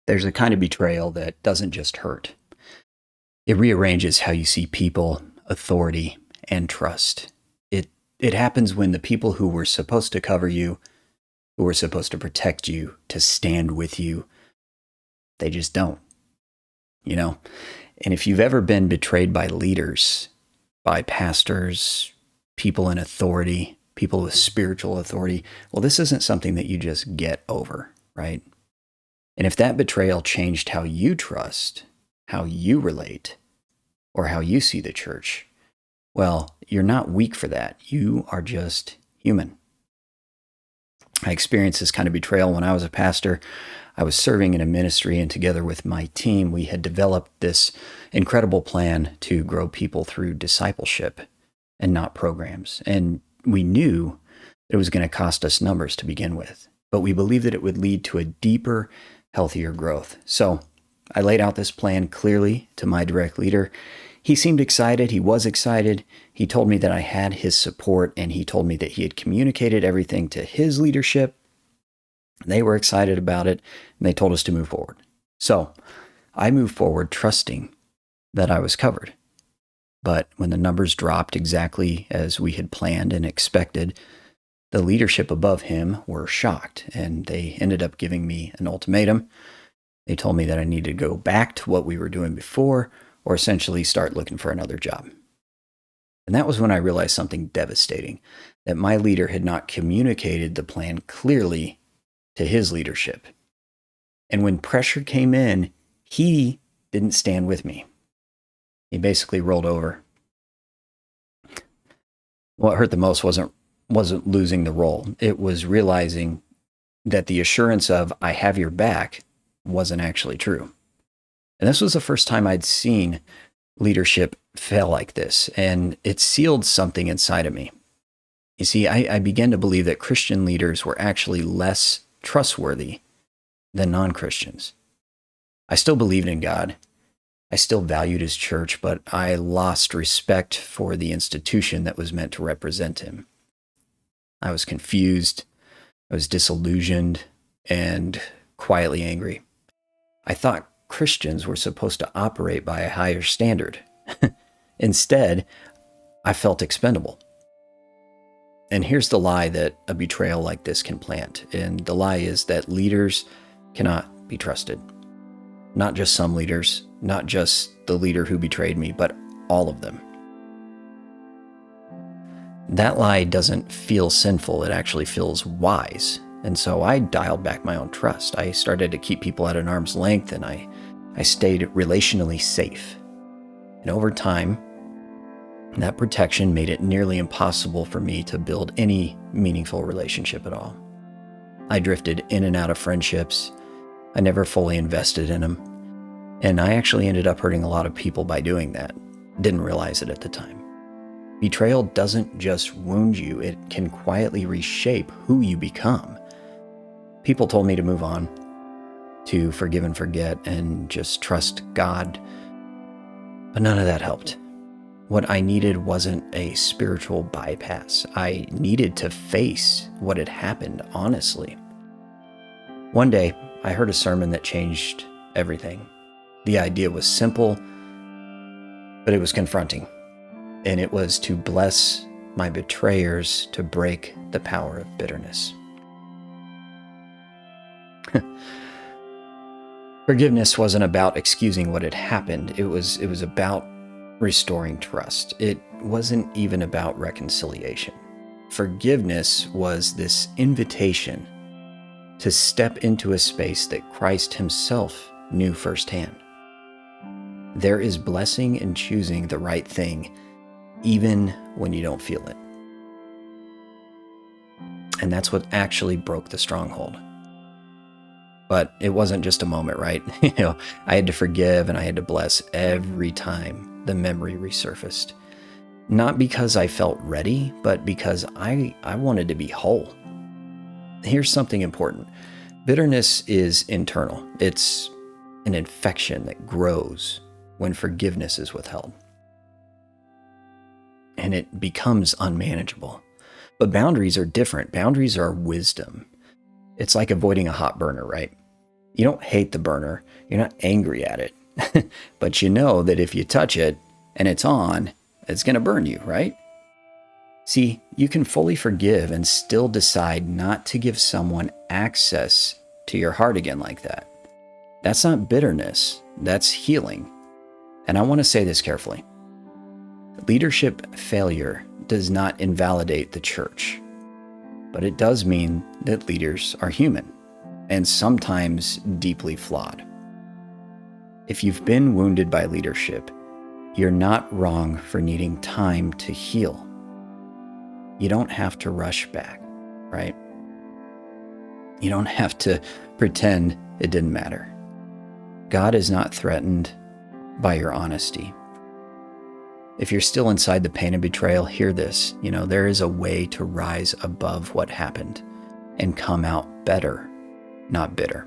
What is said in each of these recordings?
There's a kind of betrayal that doesn't just hurt. It rearranges how you see people, authority, and trust. It happens when the people who were supposed to cover you, who were supposed to protect you, to stand with you, they just don't, you know? And if you've ever been betrayed by leaders, by pastors, people in authority, people with spiritual authority, well, this isn't something that you just get over, right? And if that betrayal changed how you trust, how you relate, or how you see the church, well, you're not weak for that. You are just human. I experienced this kind of betrayal when I was a pastor. I was serving in a ministry, and together with my team, we had developed this incredible plan to grow people through discipleship and not programs. And we knew it was going to cost us numbers to begin with, but we believed that it would lead to a deeper, healthier growth. So I laid out this plan clearly to my direct leader. He seemed excited. He was excited. He told me that I had his support, and he told me that he had communicated everything to his leadership. They were excited about it, and they told us to move forward. So I moved forward trusting that I was covered. But when the numbers dropped exactly as we had planned and expected, the leadership above him were shocked, and they ended up giving me an ultimatum. They told me that I needed to go back to what we were doing before, or essentially start looking for another job. And that was when I realized something devastating, that my leader had not communicated the plan clearly to his leadership. And when pressure came in, he didn't stand with me. He basically rolled over. What hurt the most wasn't losing the role. It was realizing that the assurance of "I have your back" wasn't actually true. And this was the first time I'd seen leadership fail like this, and it sealed something inside of me. You see, I began to believe that Christian leaders were actually less trustworthy than non-Christians. I still believed in God. I still valued his church, but I lost respect for the institution that was meant to represent him. I was confused, I was disillusioned, and quietly angry. I thought Christians were supposed to operate by a higher standard. Instead, I felt expendable. And here's the lie that a betrayal like this can plant. And the lie is that leaders cannot be trusted. Not just some leaders, not just the leader who betrayed me, but all of them. That lie doesn't feel sinful, it actually feels wise. And so I dialed back my own trust. I started to keep people at an arm's length, and I stayed relationally safe. And over time, that protection made it nearly impossible for me to build any meaningful relationship at all. I drifted in and out of friendships. I never fully invested in them. And I actually ended up hurting a lot of people by doing that. Didn't realize it at the time. Betrayal doesn't just wound you, it can quietly reshape who you become. People told me to move on, to forgive and forget, and just trust God. But none of that helped. What I needed wasn't a spiritual bypass. I needed to face what had happened honestly. One day, I heard a sermon that changed everything. The idea was simple, but it was confronting. And it was to bless my betrayers to break the power of bitterness. Forgiveness wasn't about excusing what had happened. It was about restoring trust. It wasn't even about reconciliation. Forgiveness was this invitation to step into a space that Christ himself knew firsthand. There is blessing in choosing the right thing, even when you don't feel it. And that's what actually broke the stronghold. But it wasn't just a moment, right? I had to forgive and I had to bless every time the memory resurfaced. Not because I felt ready, but because I wanted to be whole. Here's something important. Bitterness is internal. It's an infection that grows when forgiveness is withheld. And it becomes unmanageable. But boundaries are different. Boundaries are wisdom. It's like avoiding a hot burner, right? You don't hate the burner. You're not angry at it. But you know that if you touch it and it's on, it's going to burn you, right? See, you can fully forgive and still decide not to give someone access to your heart again like that. That's not bitterness, that's healing. And I want to say this carefully. Leadership failure does not invalidate the church, but it does mean that leaders are human and sometimes deeply flawed. If you've been wounded by leadership, you're not wrong for needing time to heal. You don't have to rush back, right? You don't have to pretend it didn't matter. God is not threatened by your honesty. If you're still inside the pain of betrayal, hear this. There is a way to rise above what happened and come out better, not bitter.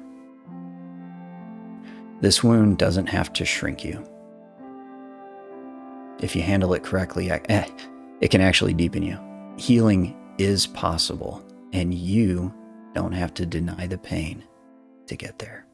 This wound doesn't have to shrink you. If you handle it correctly, it can actually deepen you. Healing is possible, and you don't have to deny the pain to get there.